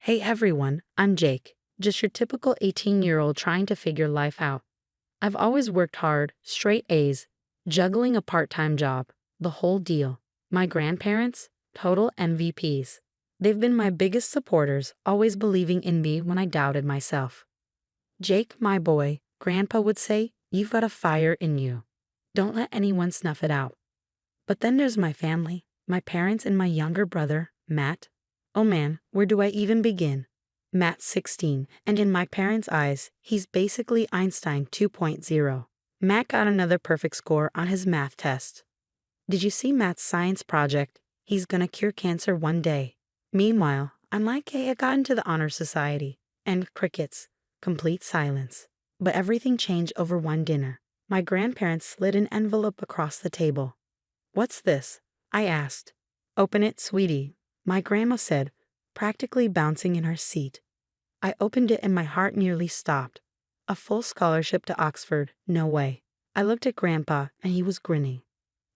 Hey everyone, I'm Jake, just your typical 18-year-old trying to figure life out. I've always worked hard, straight A's, juggling a part-time job, the whole deal. My grandparents, total MVPs. They've been my biggest supporters, always believing in me when I doubted myself. Jake, my boy, Grandpa would say, you've got a fire in you. Don't let anyone snuff it out. But then there's my family, my parents and my younger brother, Matt. Oh man, where do I even begin? Matt's 16, and in my parents' eyes, he's basically Einstein 2.0. Matt got another perfect score on his math test. Did you see Matt's science project? He's gonna cure cancer one day. Meanwhile, I'm like, hey, I got into the honor society. And crickets. Complete silence. But everything changed over one dinner. My grandparents slid an envelope across the table. What's this? I asked. Open it, sweetie, my grandma said, practically bouncing in her seat. I opened it and my heart nearly stopped. A full scholarship to Oxford, no way. I looked at Grandpa and he was grinning.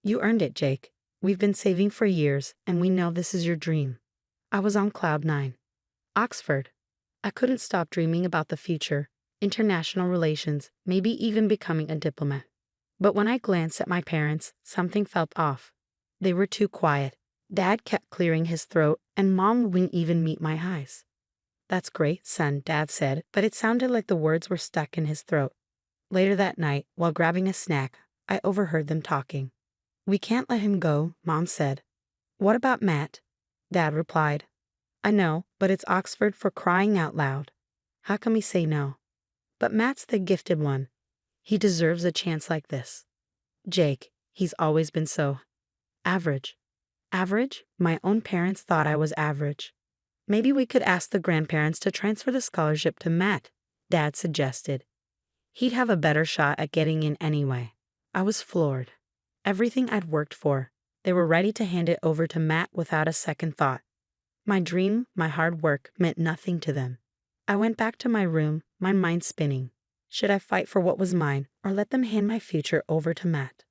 You earned it, Jake. We've been saving for years and we know this is your dream. I was on cloud 9. Oxford. I couldn't stop dreaming about the future, international relations, maybe even becoming a diplomat. But when I glanced at my parents, something felt off. They were too quiet. Dad kept clearing his throat, and Mom wouldn't even meet my eyes. That's great, son, Dad said, but it sounded like the words were stuck in his throat. Later that night, while grabbing a snack, I overheard them talking. We can't let him go, Mom said. What about Matt? Dad replied. I know, but it's Oxford for crying out loud. How can we say no? But Matt's the gifted one. He deserves a chance like this. Jake, he's always been so average. Average? My own parents thought I was average. Maybe we could ask the grandparents to transfer the scholarship to Matt, Dad suggested. He'd have a better shot at getting in anyway. I was floored. Everything I'd worked for, they were ready to hand it over to Matt without a second thought. My dream, my hard work, meant nothing to them. I went back to my room, my mind spinning. Should I fight for what was mine, or let them hand my future over to Matt?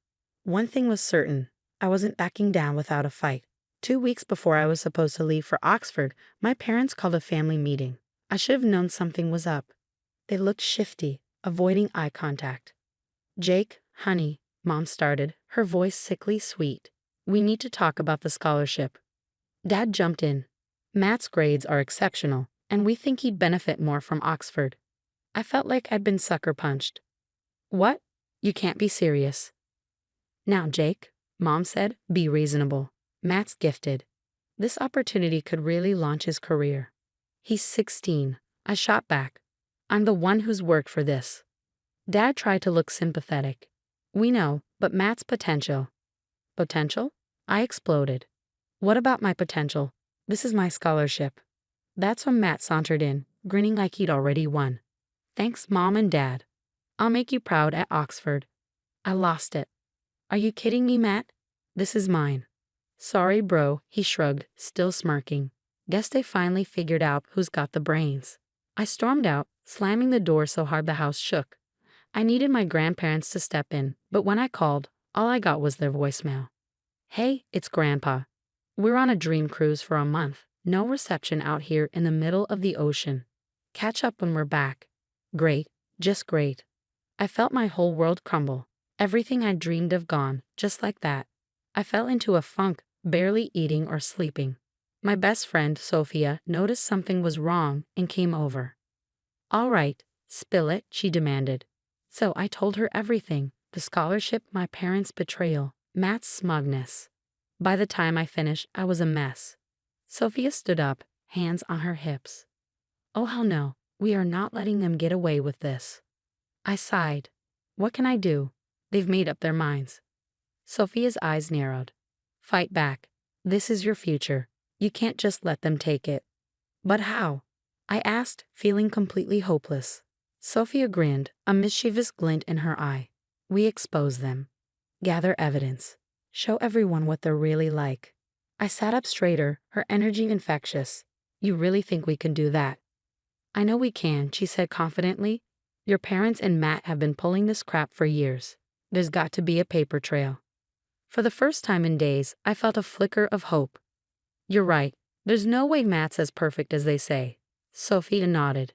One thing was certain. I wasn't backing down without a fight. 2 weeks before I was supposed to leave for Oxford, my parents called a family meeting. I should have known something was up. They looked shifty, avoiding eye contact. Jake, honey, Mom started, her voice sickly sweet. We need to talk about the scholarship. Dad jumped in. Matt's grades are exceptional, and we think he'd benefit more from Oxford. I felt like I'd been sucker punched. What? You can't be serious. Now, Jake, Mom said, be reasonable. Matt's gifted. This opportunity could really launch his career. He's 16. I shot back. I'm the one who's worked for this. Dad tried to look sympathetic. We know, but Matt's potential. Potential? I exploded. What about my potential? This is my scholarship. That's when Matt sauntered in, grinning like he'd already won. Thanks, Mom and Dad. I'll make you proud at Oxford. I lost it. Are you kidding me, Matt? This is mine. Sorry, bro, he shrugged, still smirking. Guess they finally figured out who's got the brains. I stormed out, slamming the door so hard the house shook. I needed my grandparents to step in, but when I called, all I got was their voicemail. Hey, it's Grandpa. We're on a dream cruise for a month. No reception out here in the middle of the ocean. Catch up when we're back. Great, just great. I felt my whole world crumble. Everything I dreamed of gone, just like that. I fell into a funk, barely eating or sleeping. My best friend, Sophia, noticed something was wrong and came over. All right, spill it, she demanded. So I told her everything, the scholarship, my parents' betrayal, Matt's smugness. By the time I finished, I was a mess. Sophia stood up, hands on her hips. Oh hell no, we are not letting them get away with this. I sighed. What can I do? They've made up their minds. Sophia's eyes narrowed. Fight back. This is your future. You can't just let them take it. But how? I asked, feeling completely hopeless. Sophia grinned, a mischievous glint in her eye. We expose them. Gather evidence. Show everyone what they're really like. I sat up straighter, her energy infectious. You really think we can do that? I know we can, she said confidently. Your parents and Matt have been pulling this crap for years. There's got to be a paper trail. For the first time in days, I felt a flicker of hope. You're right. There's no way Matt's as perfect as they say. Sophia nodded.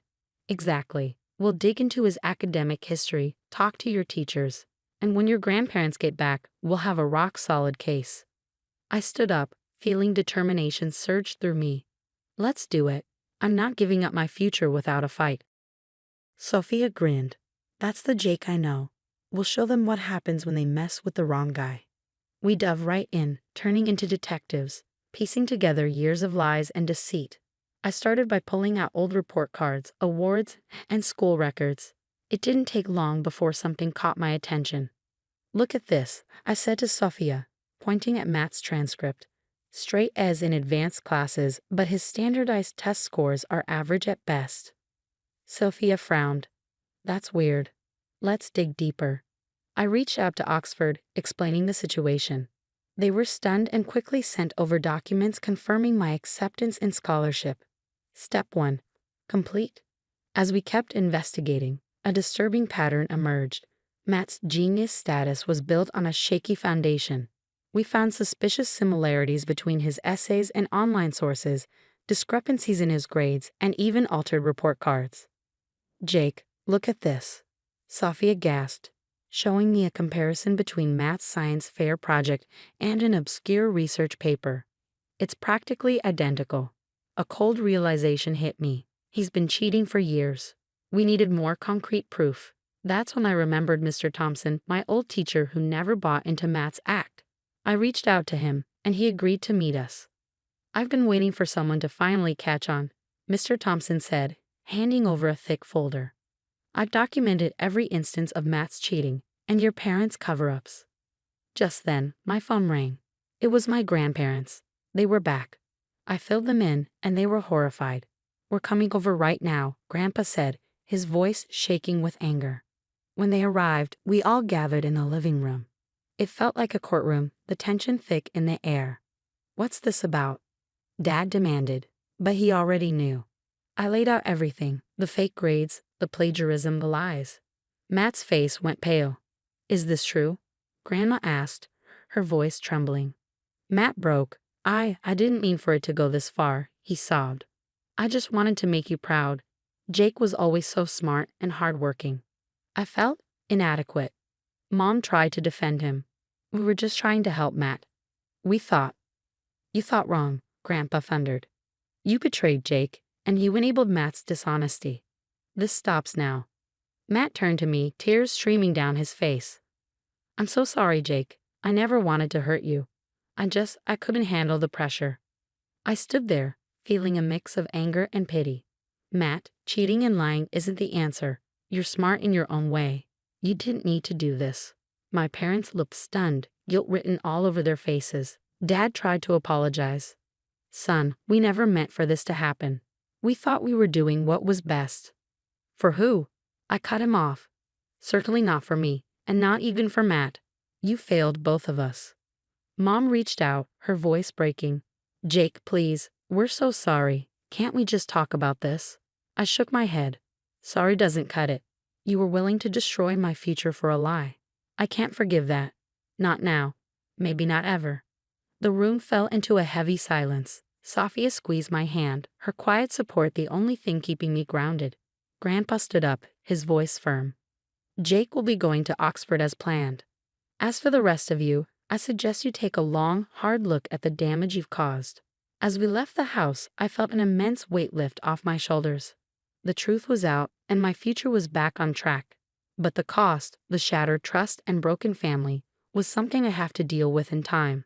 Exactly. We'll dig into his academic history, talk to your teachers, and when your grandparents get back, we'll have a rock-solid case. I stood up, feeling determination surge through me. Let's do it. I'm not giving up my future without a fight. Sophia grinned. That's the Jake I know. We'll show them what happens when they mess with the wrong guy. We dove right in, turning into detectives, piecing together years of lies and deceit. I started by pulling out old report cards, awards, and school records. It didn't take long before something caught my attention. Look at this, I said to Sophia, pointing at Matt's transcript. Straight A's in advanced classes, but his standardized test scores are average at best. Sophia frowned. That's weird. Let's dig deeper. I reached out to Oxford, explaining the situation. They were stunned and quickly sent over documents confirming my acceptance in scholarship. Step 1. Complete. As we kept investigating, a disturbing pattern emerged. Matt's genius status was built on a shaky foundation. We found suspicious similarities between his essays and online sources, discrepancies in his grades, and even altered report cards. Jake, look at this. Sophia gasped, showing me a comparison between Matt's science fair project and an obscure research paper. It's practically identical. A cold realization hit me. He's been cheating for years. We needed more concrete proof. That's when I remembered Mr. Thompson, my old teacher who never bought into Matt's act. I reached out to him, and he agreed to meet us. I've been waiting for someone to finally catch on, Mr. Thompson said, handing over a thick folder. I've documented every instance of Matt's cheating and your parents' cover-ups. Just then, my phone rang. It was my grandparents. They were back. I filled them in, and they were horrified. We're coming over right now, Grandpa said, his voice shaking with anger. When they arrived, we all gathered in the living room. It felt like a courtroom, the tension thick in the air. What's this about? Dad demanded, but he already knew. I laid out everything, the fake grades, the plagiarism, the lies. Matt's face went pale. Is this true? Grandma asked, her voice trembling. Matt broke. I didn't mean for it to go this far, he sobbed. I just wanted to make you proud. Jake was always so smart and hardworking. I felt inadequate. Mom tried to defend him. We were just trying to help Matt. We thought. You thought wrong, Grandpa thundered. You betrayed Jake, and you enabled Matt's dishonesty. This stops now. Matt turned to me, tears streaming down his face. I'm so sorry, Jake. I never wanted to hurt you. I couldn't handle the pressure. I stood there, feeling a mix of anger and pity. Matt, cheating and lying isn't the answer. You're smart in your own way. You didn't need to do this. My parents looked stunned, guilt written all over their faces. Dad tried to apologize. Son, we never meant for this to happen. We thought we were doing what was best. For who? I cut him off. Certainly not for me, and not even for Matt. You failed both of us. Mom reached out, her voice breaking. Jake, please, we're so sorry. Can't we just talk about this? I shook my head. Sorry doesn't cut it. You were willing to destroy my future for a lie. I can't forgive that. Not now. Maybe not ever. The room fell into a heavy silence. Sophia squeezed my hand, her quiet support the only thing keeping me grounded. Grandpa stood up, his voice firm. Jake will be going to Oxford as planned. As for the rest of you, I suggest you take a long, hard look at the damage you've caused. As we left the house, I felt an immense weight lift off my shoulders. The truth was out, and my future was back on track. But the cost, the shattered trust and broken family, was something I have to deal with in time.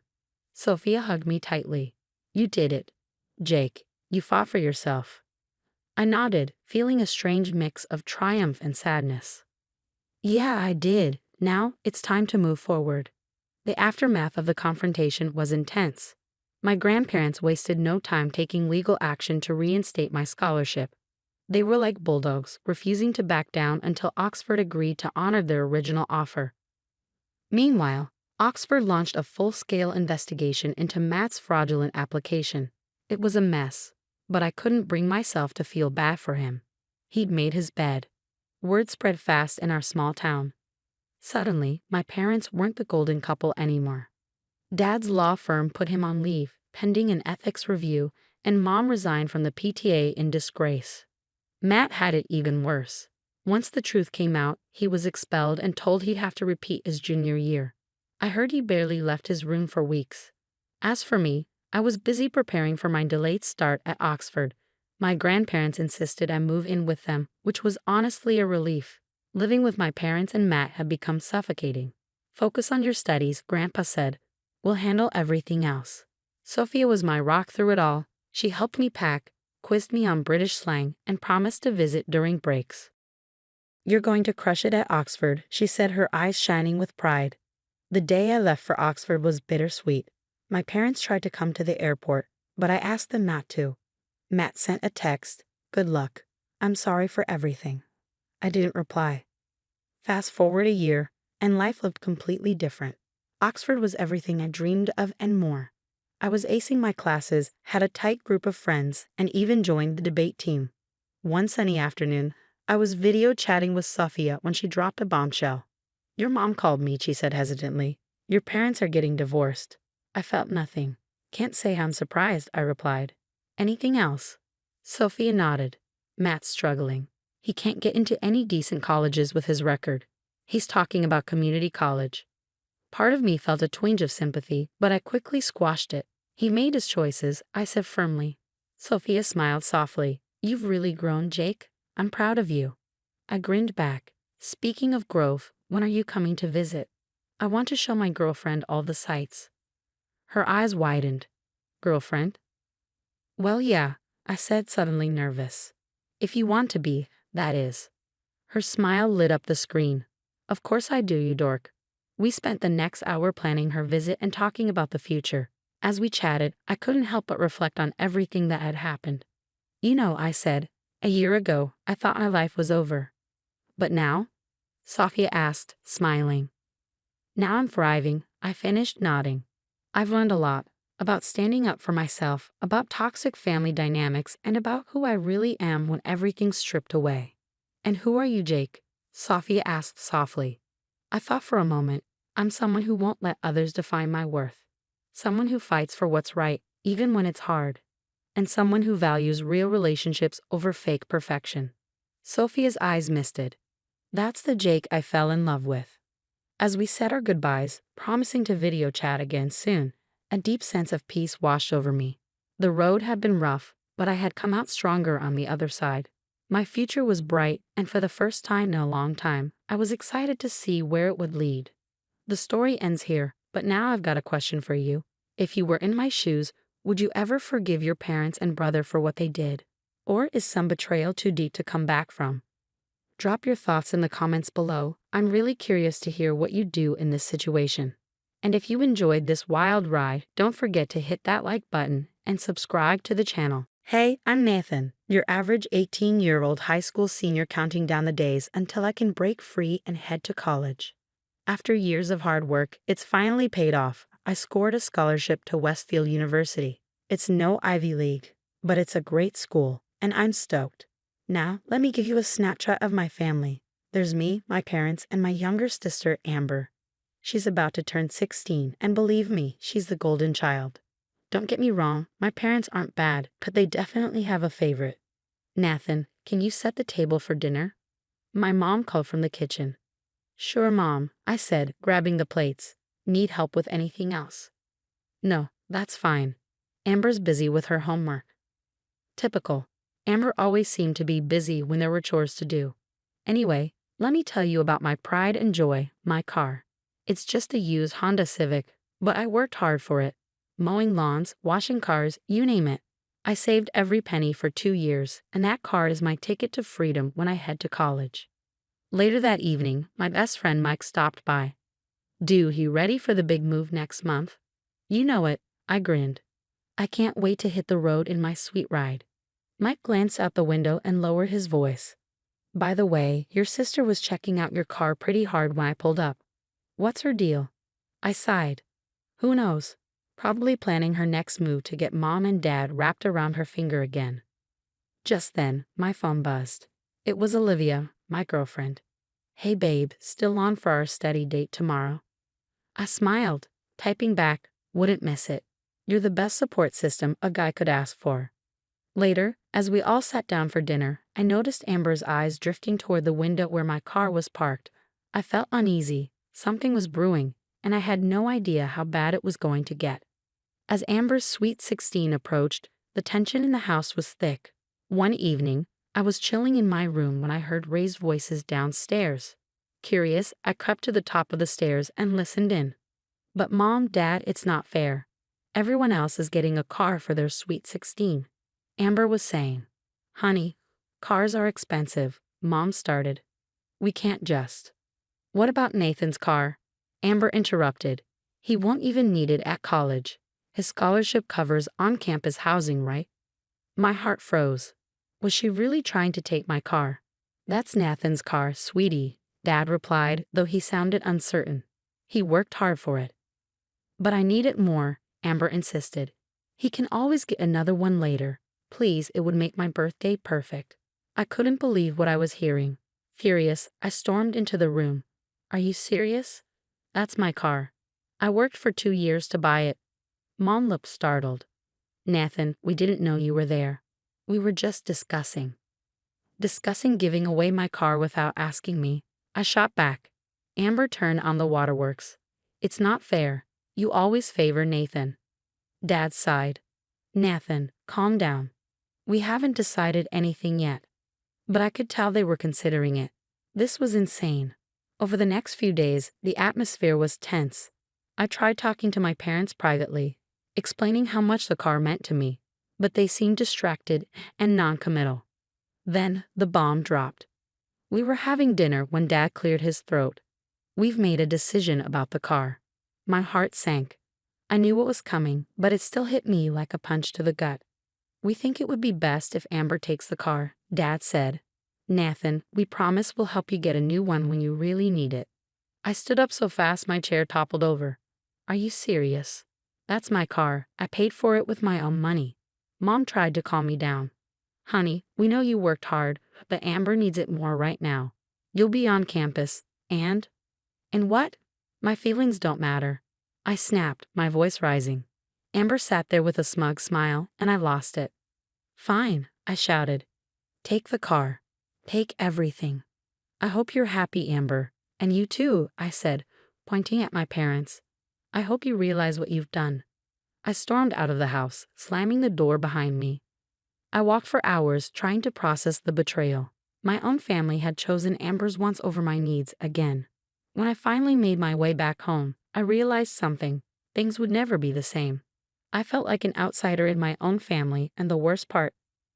Sophia hugged me tightly. You did it. Jake, you fought for yourself. I nodded, feeling a strange mix of triumph and sadness. Yeah, I did. Now, it's time to move forward. The aftermath of the confrontation was intense. My grandparents wasted no time taking legal action to reinstate my scholarship. They were like bulldogs, refusing to back down until Oxford agreed to honor their original offer. Meanwhile, Oxford launched a full-scale investigation into Matt's fraudulent application. It was a mess, but I couldn't bring myself to feel bad for him. He'd made his bed. Word spread fast in our small town. Suddenly, my parents weren't the golden couple anymore. Dad's law firm put him on leave, pending an ethics review, and Mom resigned from the PTA in disgrace. Matt had it even worse. Once the truth came out, he was expelled and told he'd have to repeat his junior year. I heard he barely left his room for weeks. As for me, I was busy preparing for my delayed start at Oxford. My grandparents insisted I move in with them, which was honestly a relief. Living with my parents and Matt had become suffocating. Focus on your studies, Grandpa said. We'll handle everything else. Sophia was my rock through it all. She helped me pack, quizzed me on British slang, and promised to visit during breaks. You're going to crush it at Oxford, she said, her eyes shining with pride. The day I left for Oxford was bittersweet. My parents tried to come to the airport, but I asked them not to. Matt sent a text, "Good luck. I'm sorry for everything." I didn't reply. Fast forward a year, and life looked completely different. Oxford was everything I dreamed of and more. I was acing my classes, had a tight group of friends, and even joined the debate team. One sunny afternoon, I was video chatting with Sophia when she dropped a bombshell. "Your mom called me," she said hesitantly. "Your parents are getting divorced." I felt nothing. "Can't say I'm surprised," I replied. "Anything else?" Sophia nodded. "Matt's struggling. He can't get into any decent colleges with his record. He's talking about community college." Part of me felt a twinge of sympathy, but I quickly squashed it. "He made his choices," I said firmly. Sophia smiled softly. "You've really grown, Jake. I'm proud of you." I grinned back. "Speaking of growth, when are you coming to visit? I want to show my girlfriend all the sights." Her eyes widened. "Girlfriend?" "Well, yeah," I said, suddenly nervous. "If you want to be, that is." Her smile lit up the screen. "Of course I do, you dork." We spent the next hour planning her visit and talking about the future. As we chatted, I couldn't help but reflect on everything that had happened. "You know," I said, "a year ago, I thought my life was over." "But now?" Sophia asked, smiling. "Now I'm thriving," I finished, nodding. "I've learned a lot. About standing up for myself, about toxic family dynamics, and about who I really am when everything's stripped away." "And who are you, Jake?" Sophia asked softly. I thought for a moment. "I'm someone who won't let others define my worth. Someone who fights for what's right, even when it's hard. And someone who values real relationships over fake perfection." Sophia's eyes misted. "That's the Jake I fell in love with." As we said our goodbyes, promising to video chat again soon, a deep sense of peace washed over me. The road had been rough, but I had come out stronger on the other side. My future was bright, and for the first time in a long time, I was excited to see where it would lead. The story ends here, but now I've got a question for you. If you were in my shoes, would you ever forgive your parents and brother for what they did? Or is some betrayal too deep to come back from? Drop your thoughts in the comments below. I'm really curious to hear what you do in this situation. And if you enjoyed this wild ride, don't forget to hit that like button and subscribe to the channel. Hey, I'm Nathan, your average 18-year-old high school senior counting down the days until I can break free and head to college. After years of hard work, it's finally paid off. I scored a scholarship to Westfield University. It's no Ivy League, but it's a great school, and I'm stoked. Now, let me give you a snapshot of my family. There's me, my parents, and my younger sister, Amber. She's about to turn 16, and believe me, she's the golden child. Don't get me wrong, my parents aren't bad, but they definitely have a favorite. "Nathan, can you set the table for dinner?" My mom called from the kitchen. "Sure, Mom," I said, grabbing the plates. "Need help with anything else?" "No, that's fine. Amber's busy with her homework." Typical. Amber always seemed to be busy when there were chores to do. Anyway, let me tell you about my pride and joy, my car. It's just a used Honda Civic, but I worked hard for it. Mowing lawns, washing cars, you name it. I saved every penny for 2 years, and that car is my ticket to freedom when I head to college. Later that evening, my best friend Mike stopped by. "Dude, you ready for the big move next month?" "You know it," I grinned. "I can't wait to hit the road in my sweet ride." Mike glanced out the window and lowered his voice. "By the way, your sister was checking out your car pretty hard when I pulled up. What's her deal?" I sighed. "Who knows? Probably planning her next move to get Mom and Dad wrapped around her finger again." Just then, my phone buzzed. It was Olivia, my girlfriend. "Hey babe, still on for our study date tomorrow?" I smiled, typing back, "Wouldn't miss it. You're the best support system a guy could ask for." Later, as we all sat down for dinner, I noticed Amber's eyes drifting toward the window where my car was parked. I felt uneasy. Something was brewing, and I had no idea how bad it was going to get. As Amber's sweet 16 approached, the tension in the house was thick. One evening, I was chilling in my room when I heard raised voices downstairs. Curious, I crept to the top of the stairs and listened in. But Mom, Dad, it's not fair. Everyone else is getting a car for their sweet 16. Amber was saying. Honey, cars are expensive, Mom started. We can't just. What about Nathan's car? Amber interrupted. He won't even need it at college. His scholarship covers on-campus housing, right? My heart froze. Was she really trying to take my car? That's Nathan's car, sweetie, Dad replied, though he sounded uncertain. He worked hard for it. But I need it more, Amber insisted. He can always get another one later. Please, it would make my birthday perfect. I couldn't believe what I was hearing. Furious, I stormed into the room. Are you serious? That's my car. I worked for 2 years to buy it. Mom looked startled. Nathan, we didn't know you were there. We were just discussing. Discussing giving away my car without asking me. I shot back. Amber turned on the waterworks. It's not fair. You always favor Nathan. Dad sighed. Nathan, calm down. We haven't decided anything yet. But I could tell they were considering it. This was insane. Over the next few days, the atmosphere was tense. I tried talking to my parents privately, explaining how much the car meant to me, but they seemed distracted and non-committal. Then the bomb dropped. We were having dinner when Dad cleared his throat. We've made a decision about the car. My heart sank. I knew what was coming, but it still hit me like a punch to the gut. We think it would be best if Amber takes the car, Dad said. Nathan, we promise we'll help you get a new one when you really need it. I stood up so fast my chair toppled over. Are you serious? That's my car. I paid for it with my own money. Mom tried to calm me down. Honey, we know you worked hard, but Amber needs it more right now. You'll be on campus, and what? My feelings don't matter. I snapped, my voice rising. Amber sat there with a smug smile, and I lost it. Fine, I shouted. Take the car. Take everything. I hope you're happy, Amber. And you too, I said, pointing at my parents. I hope you realize what you've done. I stormed out of the house, slamming the door behind me. I walked for hours trying to process the betrayal. My own family had chosen Amber's wants over my needs again. When I finally made my way back home, I realized something. Things would never be the same. I felt like an outsider in my own family, and the worst part,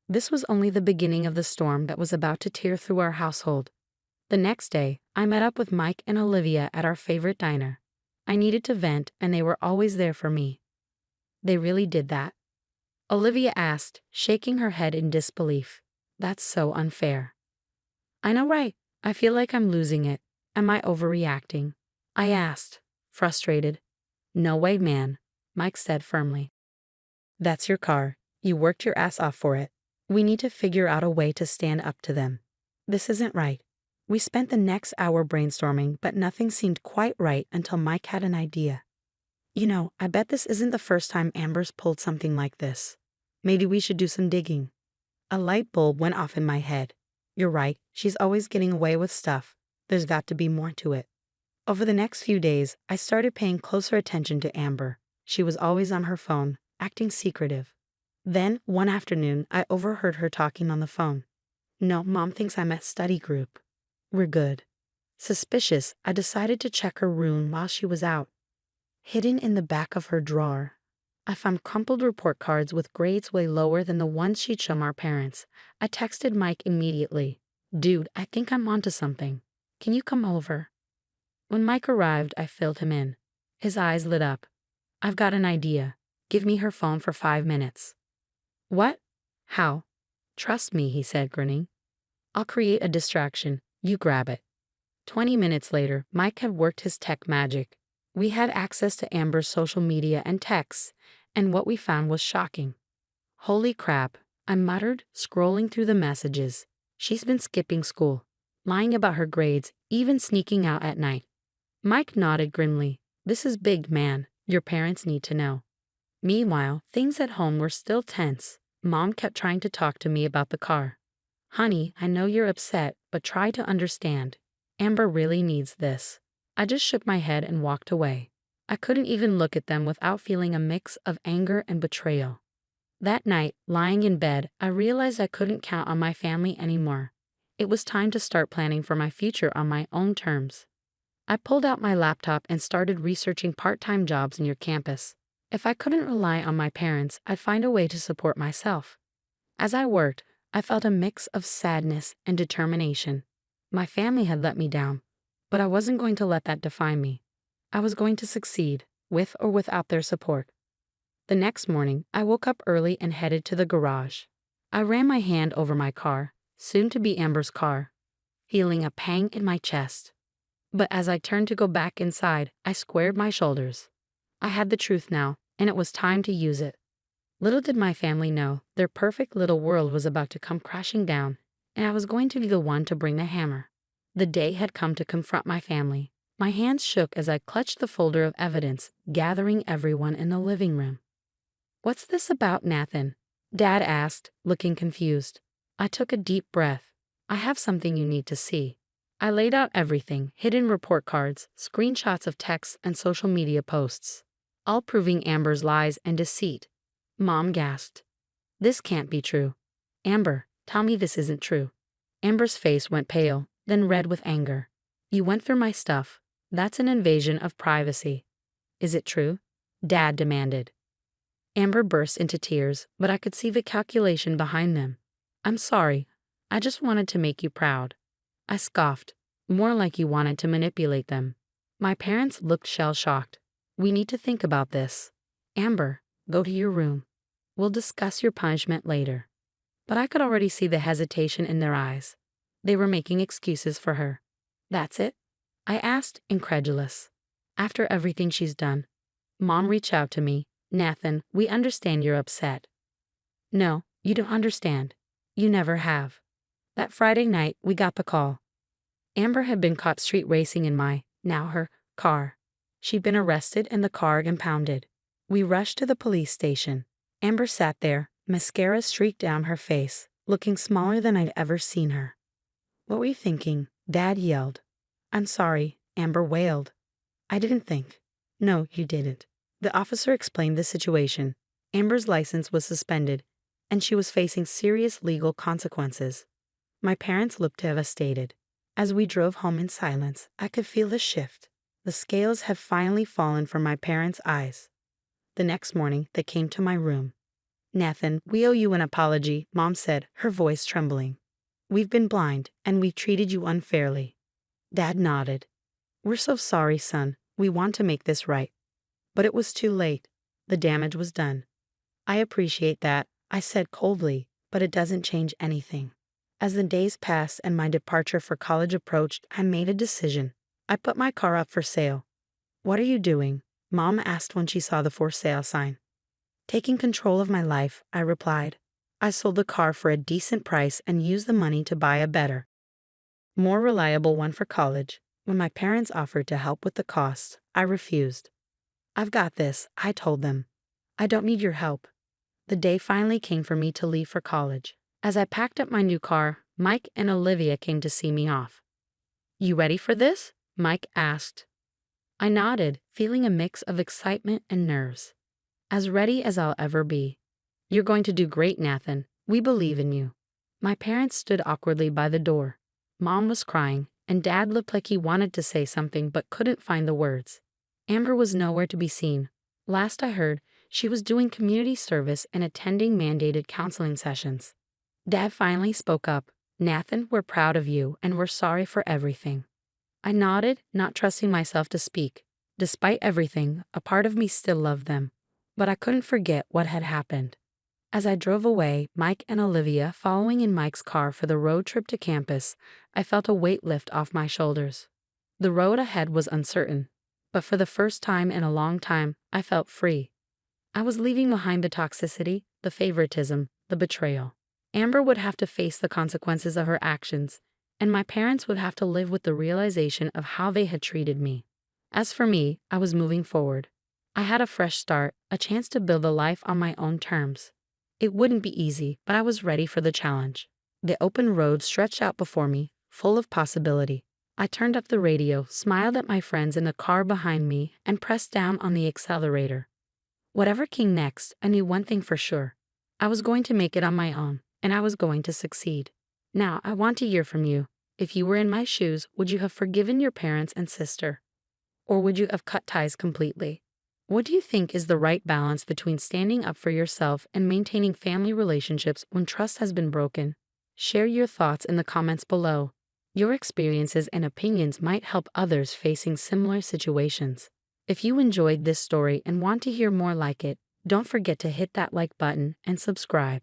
this was only the beginning of the storm that was about to tear through our household. The next day, I met up with Mike and Olivia at our favorite diner. I needed to vent, and they were always there for me. They really did that? Olivia asked, shaking her head in disbelief. That's so unfair. I know, right? I feel like I'm losing it. Am I overreacting? I asked, frustrated. No way, man, Mike said firmly. That's your car. You worked your ass off for it. We need to figure out a way to stand up to them. This isn't right. We spent the next hour brainstorming, but nothing seemed quite right until Mike had an idea. You know, I bet this isn't the first time Amber's pulled something like this. Maybe we should do some digging. A light bulb went off in my head. You're right, she's always getting away with stuff. There's got to be more to it. Over the next few days, I started paying closer attention to Amber. She was always on her phone, acting secretive. Then, one afternoon, I overheard her talking on the phone. No, Mom thinks I'm at study group. We're good. Suspicious, I decided to check her room while she was out. Hidden in the back of her drawer, I found crumpled report cards with grades way lower than the ones she'd shown our parents. I texted Mike immediately. Dude, I think I'm onto something. Can you come over? When Mike arrived, I filled him in. His eyes lit up. I've got an idea. Give me her phone for 5 minutes. What? How? Trust me, he said, grinning. I'll create a distraction. You grab it. 20 minutes later, Mike had worked his tech magic. We had access to Amber's social media and texts, and what we found was shocking. Holy crap, I muttered, scrolling through the messages. She's been skipping school, lying about her grades, even sneaking out at night. Mike nodded grimly. This is big, man. Your parents need to know. Meanwhile, things at home were still tense. Mom kept trying to talk to me about the car. Honey, I know you're upset, but try to understand. Amber really needs this. I just shook my head and walked away. I couldn't even look at them without feeling a mix of anger and betrayal. That night, lying in bed, I realized I couldn't count on my family anymore. It was time to start planning for my future on my own terms. I pulled out my laptop and started researching part-time jobs near campus. If I couldn't rely on my parents, I'd find a way to support myself. As I worked, I felt a mix of sadness and determination. My family had let me down, but I wasn't going to let that define me. I was going to succeed, with or without their support. The next morning, I woke up early and headed to the garage. I ran my hand over my car, soon to be Amber's car, feeling a pang in my chest. But as I turned to go back inside, I squared my shoulders. I had the truth now, and it was time to use it. Little did my family know, their perfect little world was about to come crashing down, and I was going to be the one to bring the hammer. The day had come to confront my family. My hands shook as I clutched the folder of evidence, gathering everyone in the living room. "What's this about, Nathan?" Dad asked, looking confused. I took a deep breath. "I have something you need to see." I laid out everything, hidden report cards, screenshots of texts and social media posts, all proving Amber's lies and deceit. Mom gasped. "This can't be true. Amber, tell me this isn't true." Amber's face went pale, then red with anger. "You went through my stuff. That's an invasion of privacy." "Is it true?" Dad demanded. Amber burst into tears, but I could see the calculation behind them. "I'm sorry. I just wanted to make you proud." I scoffed. "More like you wanted to manipulate them." My parents looked shell-shocked. "We need to think about this." "Amber, go to your room. We'll discuss your punishment later." But I could already see the hesitation in their eyes. They were making excuses for her. "That's it?" I asked, incredulous. "After everything she's done." Mom reached out to me. "Nathan, we understand you're upset." "No, you don't understand. You never have." That Friday night, we got the call. Amber had been caught street racing in now her, car. She'd been arrested and the car impounded. We rushed to the police station. Amber sat there, mascara streaked down her face, looking smaller than I'd ever seen her. "What were you thinking?" Dad yelled. "I'm sorry," Amber wailed. "I didn't think." "No, you didn't." The officer explained the situation. Amber's license was suspended, and she was facing serious legal consequences. My parents looked devastated. As we drove home in silence, I could feel the shift. The scales had finally fallen from my parents' eyes. The next morning, they came to my room. "Nathan, we owe you an apology," Mom said, her voice trembling. "We've been blind, and we've treated you unfairly." Dad nodded. "We're so sorry, son. We want to make this right." But it was too late. The damage was done. "I appreciate that," I said coldly, "but it doesn't change anything." As the days passed and my departure for college approached, I made a decision. I put my car up for sale. "What are you doing?" Mom asked when she saw the for sale sign. "Taking control of my life," I replied. I sold the car for a decent price and used the money to buy a better, more reliable one for college. When my parents offered to help with the costs, I refused. "I've got this," I told them. "I don't need your help." The day finally came for me to leave for college. As I packed up my new car, Mike and Olivia came to see me off. "You ready for this?" Mike asked. I nodded, feeling a mix of excitement and nerves. "As ready as I'll ever be." "You're going to do great, Nathan. We believe in you." My parents stood awkwardly by the door. Mom was crying, and Dad looked like he wanted to say something but couldn't find the words. Amber was nowhere to be seen. Last I heard, she was doing community service and attending mandated counseling sessions. Dad finally spoke up. "Nathan, we're proud of you, and we're sorry for everything." I nodded, not trusting myself to speak. Despite everything, a part of me still loved them. But I couldn't forget what had happened. As I drove away, Mike and Olivia following in Mike's car for the road trip to campus, I felt a weight lift off my shoulders. The road ahead was uncertain, but for the first time in a long time, I felt free. I was leaving behind the toxicity, the favoritism, the betrayal. Amber would have to face the consequences of her actions, and my parents would have to live with the realization of how they had treated me. As for me, I was moving forward. I had a fresh start, a chance to build a life on my own terms. It wouldn't be easy, but I was ready for the challenge. The open road stretched out before me, full of possibility. I turned up the radio, smiled at my friends in the car behind me, and pressed down on the accelerator. Whatever came next, I knew one thing for sure. I was going to make it on my own, and I was going to succeed. Now, I want to hear from you. If you were in my shoes, would you have forgiven your parents and sister? Or would you have cut ties completely? What do you think is the right balance between standing up for yourself and maintaining family relationships when trust has been broken? Share your thoughts in the comments below. Your experiences and opinions might help others facing similar situations. If you enjoyed this story and want to hear more like it, don't forget to hit that like button and subscribe.